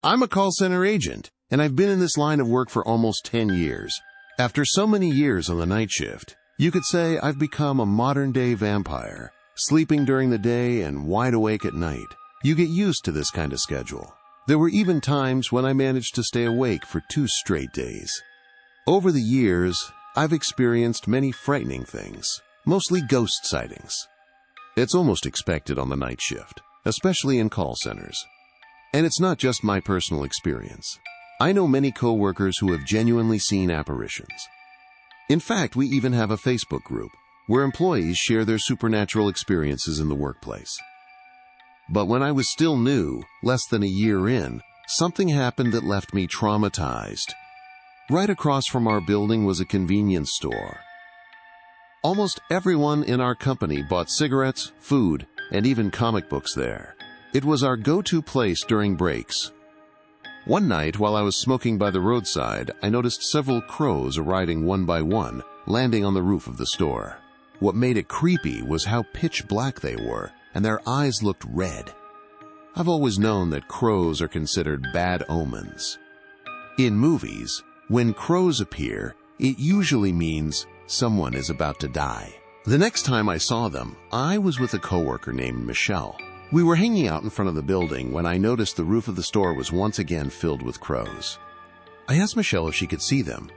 I'm a call center agent, and I've been in this line of work for almost 10 years. After so many years on the night shift, you could say I've become a modern-day vampire, sleeping during the day and wide awake at night. You get used to this kind of schedule. There were even times when I managed to stay awake for 2 straight days. Over the years, I've experienced many frightening things, mostly ghost sightings. It's almost expected on the night shift, especially in call centers. And it's not just my personal experience. I know many coworkers who have genuinely seen apparitions. In fact, we even have a Facebook group where employees share their supernatural experiences in the workplace. But when I was still new, less than a year in, something happened that left me traumatized. Right across from our building was a convenience store. Almost everyone in our company bought cigarettes, food, and even comic books there. It was our go-to place during breaks. One night, while I was smoking by the roadside, I noticed several crows arriving one by one, landing on the roof of the store. What made it creepy was how pitch black they were, and their eyes looked red. I've always known that crows are considered bad omens. In movies, when crows appear, it usually means someone is about to die. The next time I saw them, I was with a coworker named Michelle. We were hanging out in front of the building when I noticed the roof of the store was once again filled with crows. I asked Michelle if she could see them.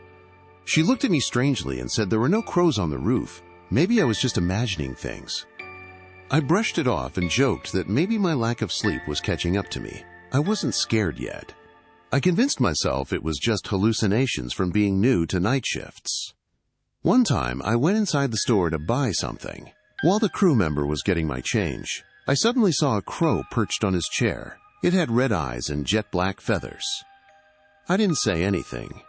She looked at me strangely and said there were no crows on the roof. Maybe I was just imagining things. I brushed it off and joked that maybe my lack of sleep was catching up to me. I wasn't scared yet. I convinced myself it was just hallucinations from being new to night shifts. One time, I went inside the store to buy something. While the crew member was getting my change, I suddenly saw a crow perched on his chair. It had red eyes and jet black feathers. I didn't say anything.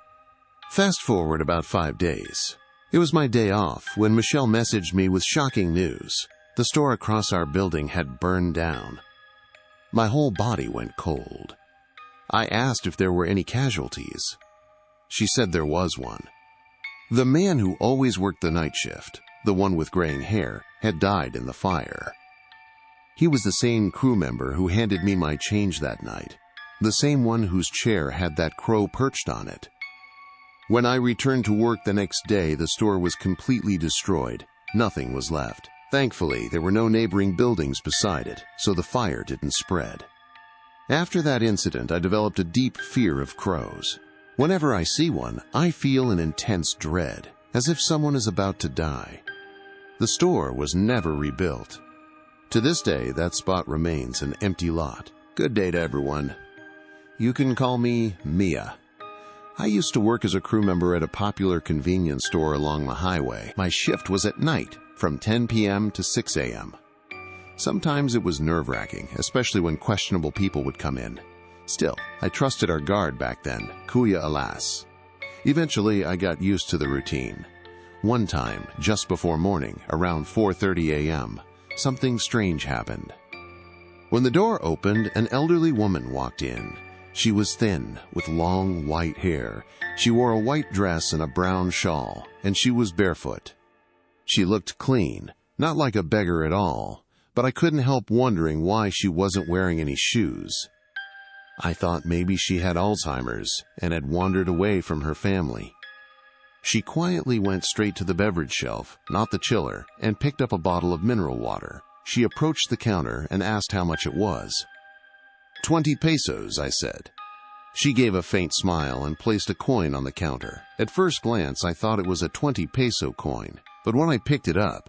Fast forward about 5 days. It was my day off when Michelle messaged me with shocking news. The store across our building had burned down. My whole body went cold. I asked if there were any casualties. She said there was one. The man who always worked the night shift, the one with graying hair, had died in the fire. He was the same crew member who handed me my change that night, the same one whose chair had that crow perched on it. When I returned to work the next day, the store was completely destroyed. Nothing was left. Thankfully, there were no neighboring buildings beside it, so the fire didn't spread. After that incident, I developed a deep fear of crows. Whenever I see one, I feel an intense dread, as if someone is about to die. The store was never rebuilt. To this day, that spot remains an empty lot. Good day to everyone. You can call me Mia. I used to work as a crew member at a popular convenience store along the highway. My shift was at night, from 10 p.m. to 6 a.m. Sometimes it was nerve-wracking, especially when questionable people would come in. Still, I trusted our guard back then, Kuya Alas. Eventually, I got used to the routine. One time, just before morning, around 4:30 a.m., something strange happened. When the door opened, an elderly woman walked in. She was thin, with long white hair. She wore a white dress and a brown shawl, and she was barefoot. She looked clean, not like a beggar at all, but I couldn't help wondering why she wasn't wearing any shoes. I thought maybe she had Alzheimer's and had wandered away from her family. She quietly went straight to the beverage shelf, not the chiller, and picked up a bottle of mineral water. She approached the counter and asked how much it was. 20 pesos, I said. She gave a faint smile and placed a coin on the counter. At first glance, I thought it was a 20 peso coin, but when I picked it up,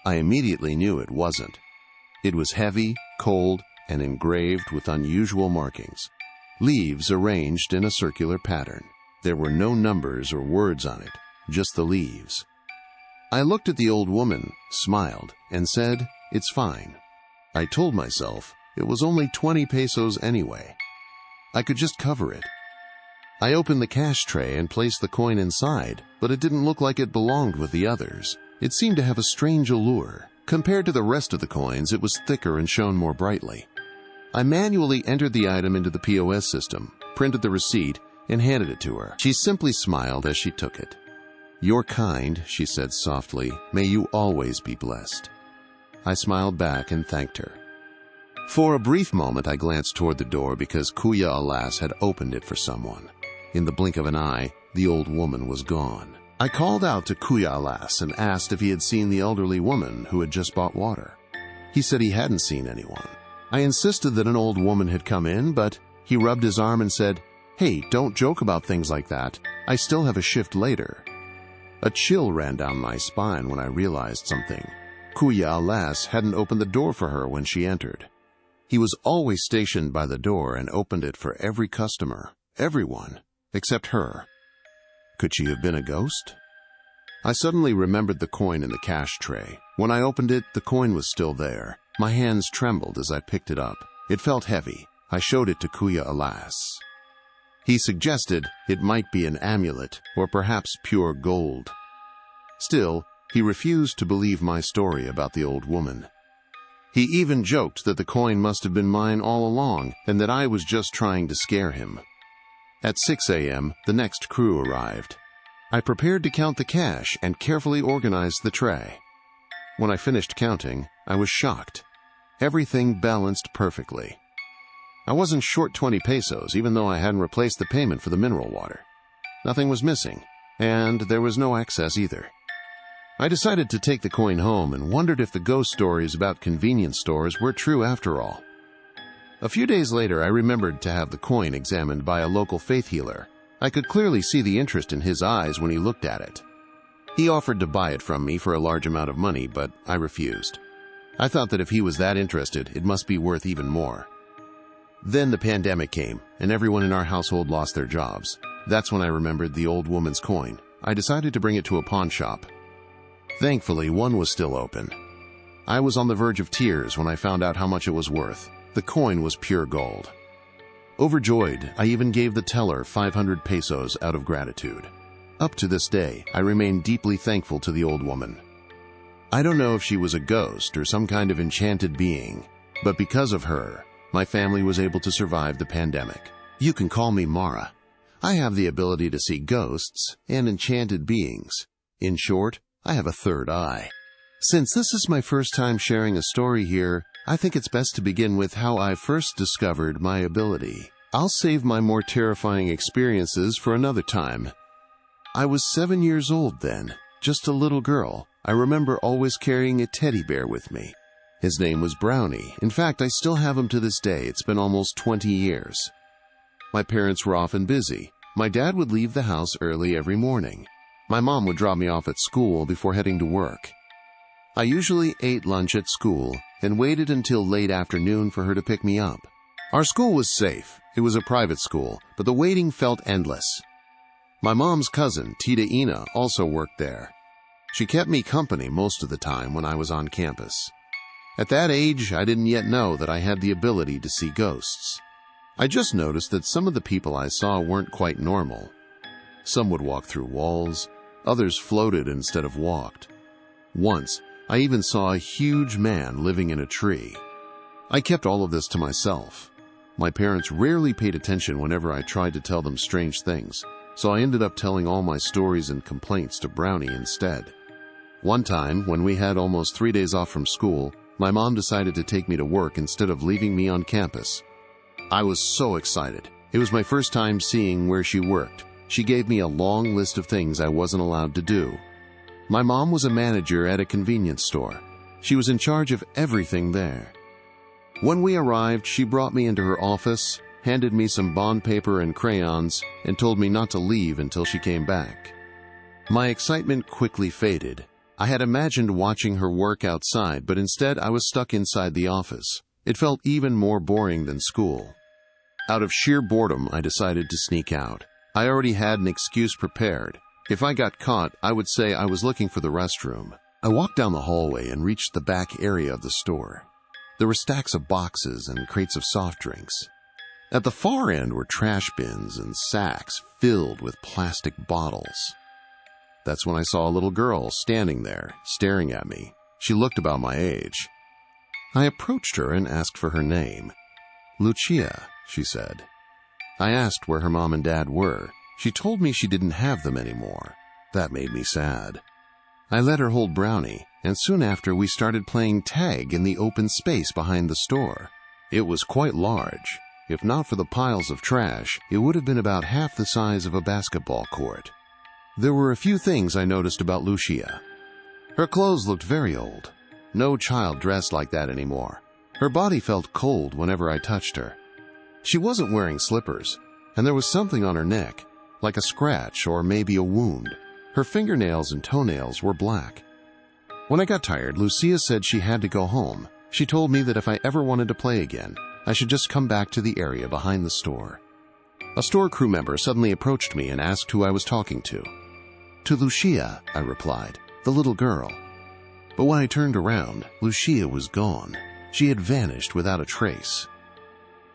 I immediately knew it wasn't. It was heavy, cold, and engraved with unusual markings. Leaves arranged in a circular pattern. There were no numbers or words on it, just the leaves. I looked at the old woman, smiled, and said, "It's fine." I told myself it was only 20 pesos anyway. I could just cover it. I opened the cash tray and placed the coin inside, but it didn't look like it belonged with the others. It seemed to have a strange allure. Compared to the rest of the coins, it was thicker and shone more brightly. I manually entered the item into the POS system, printed the receipt, and handed it to her. She simply smiled as she took it. "You're kind," she said softly. "May you always be blessed." I smiled back and thanked her. For a brief moment, I glanced toward the door because Kuya Alas had opened it for someone. In the blink of an eye, the old woman was gone. I called out to Kuya Alas and asked if he had seen the elderly woman who had just bought water. He said he hadn't seen anyone. I insisted that an old woman had come in, but he rubbed his arm and said, "Hey, don't joke about things like that. I still have a shift later." A chill ran down my spine when I realized something. Kuya Alas hadn't opened the door for her when she entered. He was always stationed by the door and opened it for every customer, everyone, except her. Could she have been a ghost? I suddenly remembered the coin in the cash tray. When I opened it, the coin was still there. My hands trembled as I picked it up. It felt heavy. I showed it to Kuya Alas. He suggested it might be an amulet or perhaps pure gold. Still, he refused to believe my story about the old woman. He even joked that the coin must have been mine all along and that I was just trying to scare him. At 6 a.m., the next crew arrived. I prepared to count the cash and carefully organized the tray. When I finished counting, I was shocked. Everything balanced perfectly. I wasn't short 20 pesos, even though I hadn't replaced the payment for the mineral water. Nothing was missing, and there was no excess either. I decided to take the coin home and wondered if the ghost stories about convenience stores were true after all. A few days later, I remembered to have the coin examined by a local faith healer. I could clearly see the interest in his eyes when he looked at it. He offered to buy it from me for a large amount of money, but I refused. I thought that if he was that interested, it must be worth even more. Then the pandemic came, and everyone in our household lost their jobs. That's when I remembered the old woman's coin. I decided to bring it to a pawn shop. Thankfully, one was still open. I was on the verge of tears when I found out how much it was worth. The coin was pure gold. Overjoyed, I even gave the teller 500 pesos out of gratitude. Up to this day, I remain deeply thankful to the old woman. I don't know if she was a ghost or some kind of enchanted being, but because of her, my family was able to survive the pandemic. You can call me Mara. I have the ability to see ghosts and enchanted beings. In short, I have a third eye. Since this is my first time sharing a story here, I think it's best to begin with how I first discovered my ability. I'll save my more terrifying experiences for another time. I was 7 years old then, just a little girl. I remember always carrying a teddy bear with me. His name was Brownie. In fact, I still have him to this day. It's been almost 20 years. My parents were often busy. My dad would leave the house early every morning. My mom would drop me off at school before heading to work. I usually ate lunch at school and waited until late afternoon for her to pick me up. Our school was safe. It was a private school, but the waiting felt endless. My mom's cousin, Tita Ina, also worked there. She kept me company most of the time when I was on campus. At that age, I didn't yet know that I had the ability to see ghosts. I just noticed that some of the people I saw weren't quite normal. Some would walk through walls, others floated instead of walked. Once, I even saw a huge man living in a tree. I kept all of this to myself. My parents rarely paid attention whenever I tried to tell them strange things, so I ended up telling all my stories and complaints to Brownie instead. One time, when we had almost 3 days off from school, my mom decided to take me to work instead of leaving me on campus. I was so excited. It was my first time seeing where she worked. She gave me a long list of things I wasn't allowed to do. My mom was a manager at a convenience store. She was in charge of everything there. When we arrived, she brought me into her office, handed me some bond paper and crayons, and told me not to leave until she came back. My excitement quickly faded. I had imagined watching her work outside, but instead I was stuck inside the office. It felt even more boring than school. Out of sheer boredom, I decided to sneak out. I already had an excuse prepared. If I got caught, I would say I was looking for the restroom. I walked down the hallway and reached the back area of the store. There were stacks of boxes and crates of soft drinks. At the far end were trash bins and sacks filled with plastic bottles. That's when I saw a little girl standing there, staring at me. She looked about my age. I approached her and asked for her name. "Lucia," she said. I asked where her mom and dad were. She told me she didn't have them anymore. That made me sad. I let her hold Brownie, and soon after we started playing tag in the open space behind the store. It was quite large. If not for the piles of trash, it would have been about half the size of a basketball court. There were a few things I noticed about Lucia. Her clothes looked very old. No child dressed like that anymore. Her body felt cold whenever I touched her. She wasn't wearing slippers, and there was something on her neck, like a scratch or maybe a wound. Her fingernails and toenails were black. When I got tired, Lucia said she had to go home. She told me that if I ever wanted to play again, I should just come back to the area behind the store. A store crew member suddenly approached me and asked who I was talking to. To Lucia, I replied, the little girl. But when I turned around, Lucia was gone. She had vanished without a trace.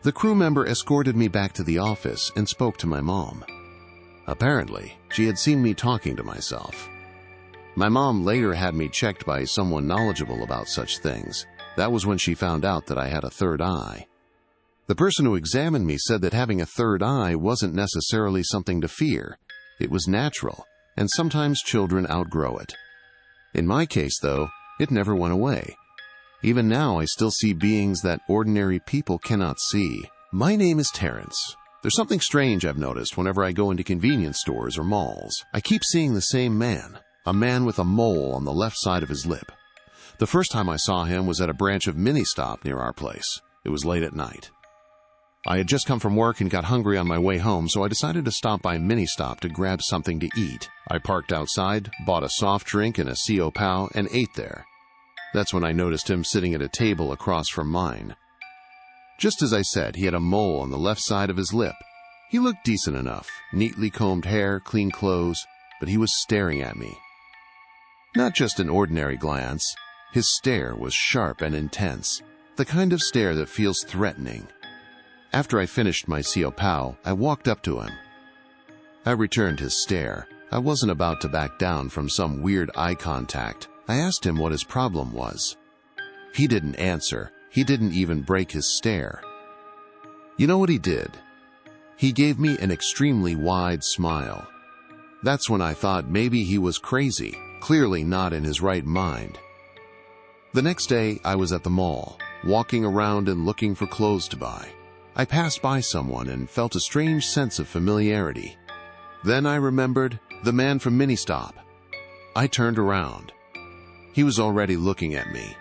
The crew member escorted me back to the office and spoke to my mom. Apparently, she had seen me talking to myself. My mom later had me checked by someone knowledgeable about such things. That was when she found out that I had a third eye. The person who examined me said that having a third eye wasn't necessarily something to fear. It was natural, and sometimes children outgrow it. In my case, though, it never went away. Even now, I still see beings that ordinary people cannot see. My name is Terrence. There's something strange I've noticed whenever I go into convenience stores or malls. I keep seeing the same man, a man with a mole on the left side of his lip. The first time I saw him was at a branch of Ministop near our place. It was late at night. I had just come from work and got hungry on my way home, so I decided to stop by Ministop to grab something to eat. I parked outside, bought a soft drink and a CO Pao, and ate there. That's when I noticed him sitting at a table across from mine. Just as I said, he had a mole on the left side of his lip. He looked decent enough, neatly combed hair, clean clothes, but he was staring at me. Not just an ordinary glance. His stare was sharp and intense, the kind of stare that feels threatening. After I finished my CO Pao, I walked up to him. I returned his stare. I wasn't about to back down from some weird eye contact. I asked him what his problem was. He didn't answer. He didn't even break his stare. You know what he did? He gave me an extremely wide smile. That's when I thought maybe he was crazy, clearly not in his right mind. The next day, I was at the mall, walking around and looking for clothes to buy. I passed by someone and felt a strange sense of familiarity. Then I remembered the man from Ministop. I turned around. He was already looking at me,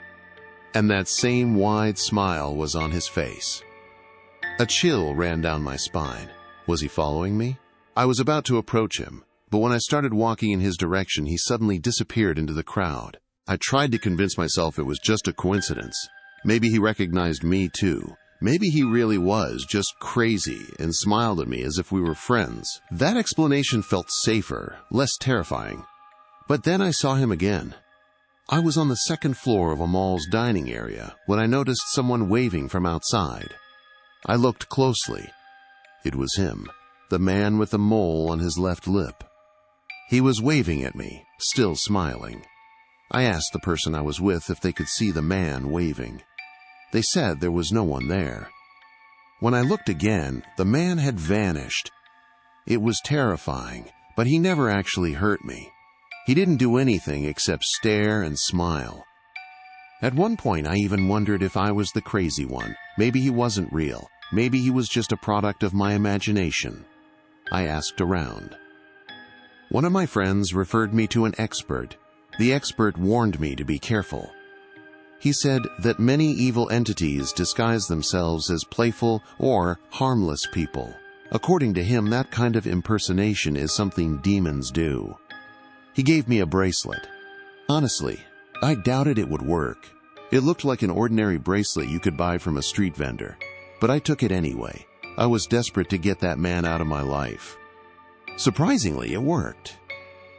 and that same wide smile was on his face. A chill ran down my spine. Was he following me? I was about to approach him, but when I started walking in his direction, he suddenly disappeared into the crowd. I tried to convince myself it was just a coincidence. Maybe he recognized me too. Maybe he really was just crazy and smiled at me as if we were friends. That explanation felt safer, less terrifying. But then I saw him again. I was on the second floor of a mall's dining area when I noticed someone waving from outside. I looked closely. It was him, the man with the mole on his left lip. He was waving at me, still smiling. I asked the person I was with if they could see the man waving. They said there was no one there. When I looked again, the man had vanished. It was terrifying, but he never actually hurt me. He didn't do anything except stare and smile. At one point, I even wondered if I was the crazy one. Maybe he wasn't real. Maybe he was just a product of my imagination. I asked around. One of my friends referred me to an expert. The expert warned me to be careful. He said that many evil entities disguise themselves as playful or harmless people. According to him, that kind of impersonation is something demons do. He gave me a bracelet. Honestly, I doubted it would work. It looked like an ordinary bracelet you could buy from a street vendor. But I took it anyway. I was desperate to get that man out of my life. Surprisingly, it worked.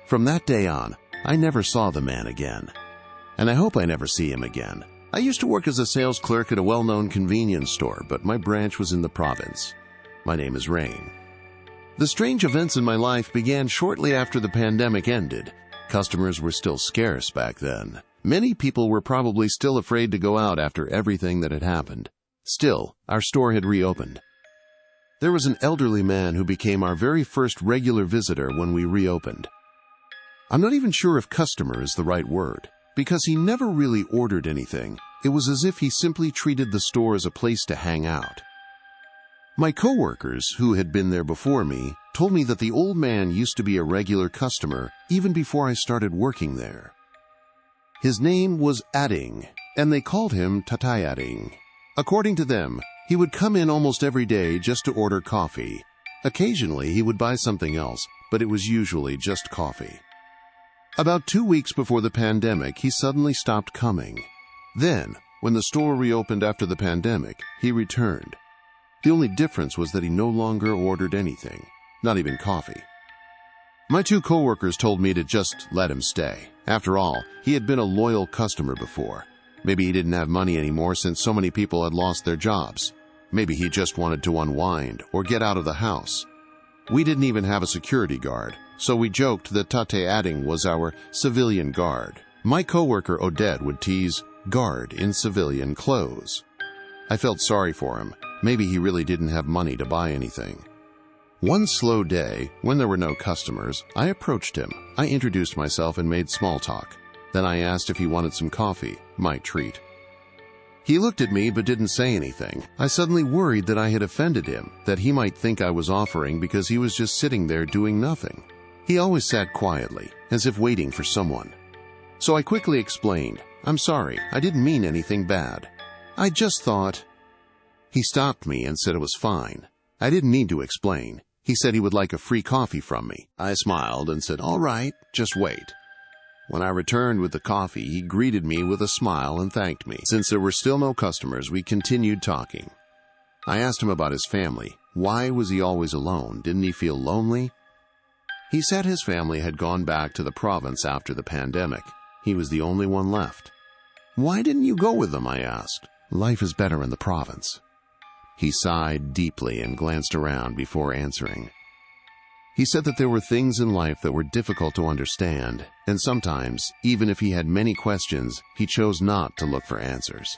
From that day on, I never saw the man again. And I hope I never see him again. I used to work as a sales clerk at a well-known convenience store, but my branch was in the province. My name is Rain. The strange events in my life began shortly after the pandemic ended. Customers were still scarce back then. Many people were probably still afraid to go out after everything that had happened. Still, our store had reopened. There was an elderly man who became our very first regular visitor when we reopened. I'm not even sure if customer is the right word, because he never really ordered anything. It was as if he simply treated the store as a place to hang out. My coworkers, who had been there before me, told me that the old man used to be a regular customer even before I started working there. His name was Ading, and they called him Tatay Ading. According to them, he would come in almost every day just to order coffee. Occasionally, he would buy something else, but it was usually just coffee. About 2 weeks before the pandemic, he suddenly stopped coming. Then, when the store reopened after the pandemic, he returned. The only difference was that he no longer ordered anything, not even coffee. My 2 coworkers told me to just let him stay. After all, he had been a loyal customer before. Maybe he didn't have money anymore since so many people had lost their jobs. Maybe he just wanted to unwind or get out of the house. We didn't even have a security guard, so we joked that Tatay Ading was our civilian guard. My coworker Odette would tease, "Guard in civilian clothes." I felt sorry for him. Maybe he really didn't have money to buy anything. One slow day, when there were no customers, I approached him. I introduced myself and made small talk. Then I asked if he wanted some coffee, my treat. He looked at me but didn't say anything. I suddenly worried that I had offended him, that he might think I was offering because he was just sitting there doing nothing. He always sat quietly, as if waiting for someone. So I quickly explained, "I'm sorry, I didn't mean anything bad. I just thought—" He stopped me and said it was fine. I didn't need to explain. He said he would like a free coffee from me. I smiled and said, "All right, just wait." When I returned with the coffee, he greeted me with a smile and thanked me. Since there were still no customers, we continued talking. I asked him about his family. Why was he always alone? Didn't he feel lonely? He said his family had gone back to the province after the pandemic. He was the only one left. "Why didn't you go with them?" I asked. "Life is better in the province." He sighed deeply and glanced around before answering. He said that there were things in life that were difficult to understand, and sometimes, even if he had many questions, he chose not to look for answers.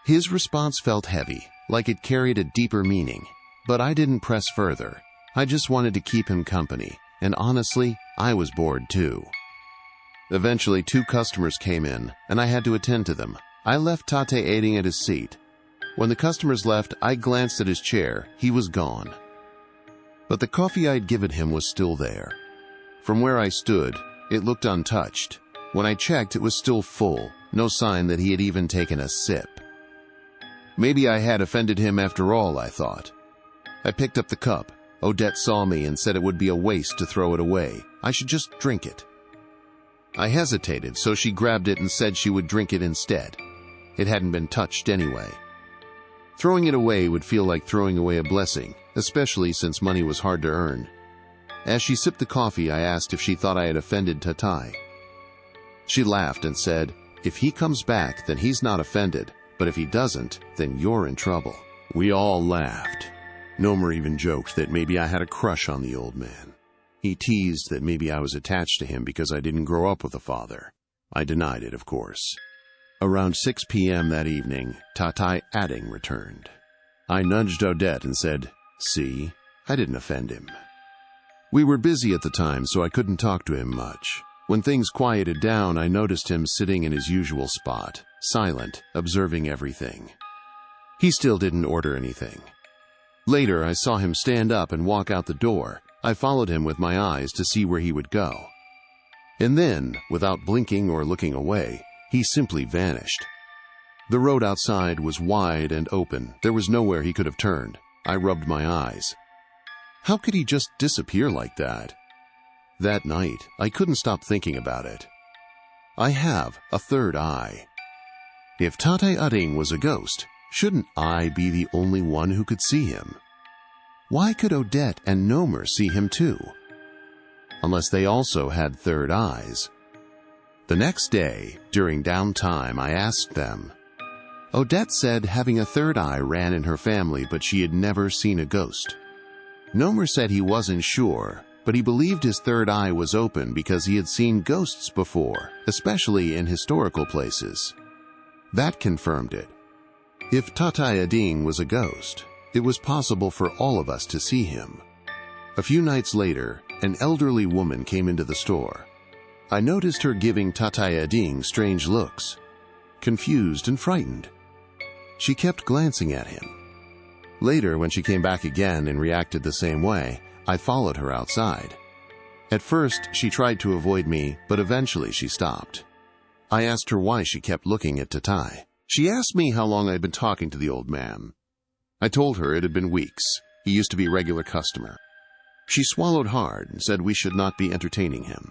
His response felt heavy, like it carried a deeper meaning, but I didn't press further. I just wanted to keep him company, and honestly, I was bored too. Eventually, 2 customers came in, and I had to attend to them. I left Tatay Ading at his seat. When the customers left, I glanced at his chair. He was gone. But the coffee I'd given him was still there. From where I stood, it looked untouched. When I checked, it was still full, no sign that he had even taken a sip. Maybe I had offended him after all, I thought. I picked up the cup. Odette saw me and said it would be a waste to throw it away. I should just drink it. I hesitated, so she grabbed it and said she would drink it instead. It hadn't been touched anyway. Throwing it away would feel like throwing away a blessing, especially since money was hard to earn. As she sipped the coffee, I asked if she thought I had offended Tatay. She laughed and said, "If he comes back, then he's not offended, but if he doesn't, then you're in trouble." We all laughed. Nomer even joked that maybe I had a crush on the old man. He teased that maybe I was attached to him because I didn't grow up with a father. I denied it, of course. Around 6 p.m. that evening, Tatay Ading returned. I nudged Odette and said, "See, I didn't offend him." We were busy at the time, so I couldn't talk to him much. When things quieted down, I noticed him sitting in his usual spot, silent, observing everything. He still didn't order anything. Later, I saw him stand up and walk out the door. I followed him with my eyes to see where he would go. And then, without blinking or looking away, he simply vanished. The road outside was wide and open. There was nowhere he could have turned. I rubbed my eyes. How could he just disappear like that? That night, I couldn't stop thinking about it. I have a third eye. If Tatay Ading was a ghost, shouldn't I be the only one who could see him? Why could Odette and Nomer see him too? Unless they also had third eyes. The next day, during downtime, I asked them. Odette said having a third eye ran in her family, but she had never seen a ghost. Nomer said he wasn't sure, but he believed his third eye was open because he had seen ghosts before, especially in historical places. That confirmed it. If Tatay Ading was a ghost, it was possible for all of us to see him. A few nights later, an elderly woman came into the store. I noticed her giving Tatay Ading strange looks. confused and frightened. She kept glancing at him. Later, when she came back again and reacted the same way, I followed her outside. At first, she tried to avoid me, but eventually she stopped. I asked her why she kept looking at Tatay. She asked me how long I'd been talking to the old man. I told her it had been weeks. He used to be a regular customer. She swallowed hard and said we should not be entertaining him.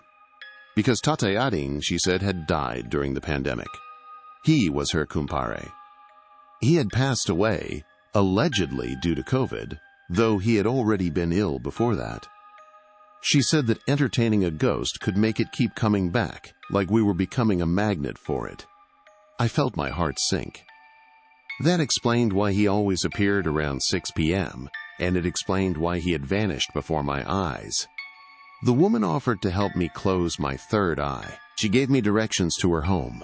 Because Tatay Ading, she said, had died during the pandemic. He was her kumpare. He had passed away, allegedly due to COVID, though he had already been ill before that. She said that entertaining a ghost could make it keep coming back, like we were becoming a magnet for it. I felt my heart sink. That explained why he always appeared around 6 p.m., and it explained why he had vanished before my eyes. The woman offered to help me close my third eye. She gave me directions to her home.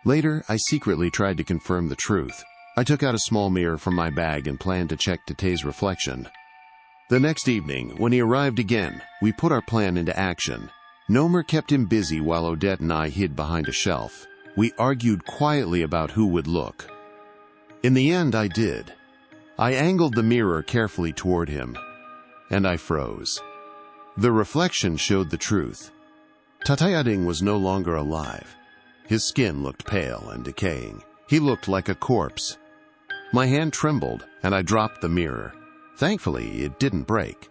Later, I secretly tried to confirm the truth. I took out a small mirror from my bag and planned to check Tatay's reflection. The next evening, when he arrived again, we put our plan into action. Nomer kept him busy while Odette and I hid behind a shelf. We argued quietly about who would look. In the end, I did. I angled the mirror carefully toward him, and I froze. The reflection showed the truth. Tatay Ading was no longer alive. His skin looked pale and decaying. He looked like a corpse. My hand trembled, and I dropped the mirror. Thankfully, it didn't break.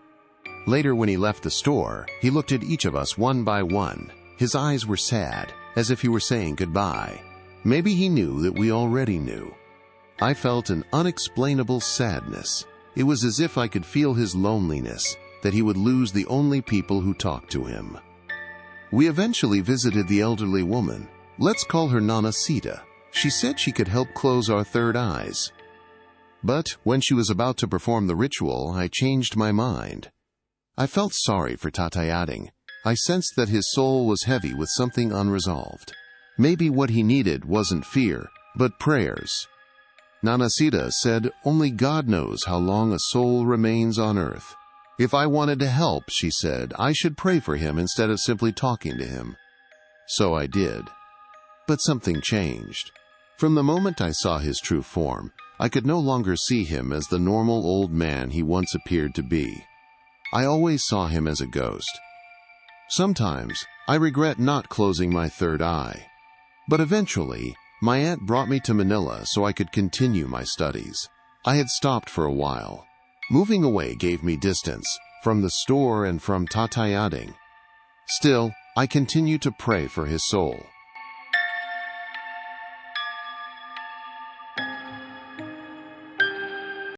Later, when he left the store, he looked at each of us one by one. His eyes were sad, as if he were saying goodbye. Maybe he knew that we already knew. I felt an unexplainable sadness. It was as if I could feel his loneliness, that he would lose the only people who talked to him. We eventually visited the elderly woman. Let's call her Nana Sita. She said she could help close our third eyes. But when she was about to perform the ritual, I changed my mind. I felt sorry for Tatay Ading. I sensed that his soul was heavy with something unresolved. Maybe what he needed wasn't fear, but prayers. Nana Sita said only God knows how long a soul remains on earth. If I wanted to help, she said, I should pray for him instead of simply talking to him. So I did. But something changed. From the moment I saw his true form, I could no longer see him as the normal old man he once appeared to be. I always saw him as a ghost. Sometimes, I regret not closing my third eye. But eventually, my aunt brought me to Manila so I could continue my studies. I had stopped for a while. Moving away gave me distance, from the store and from Tatay Ading. Still, I continued to pray for his soul.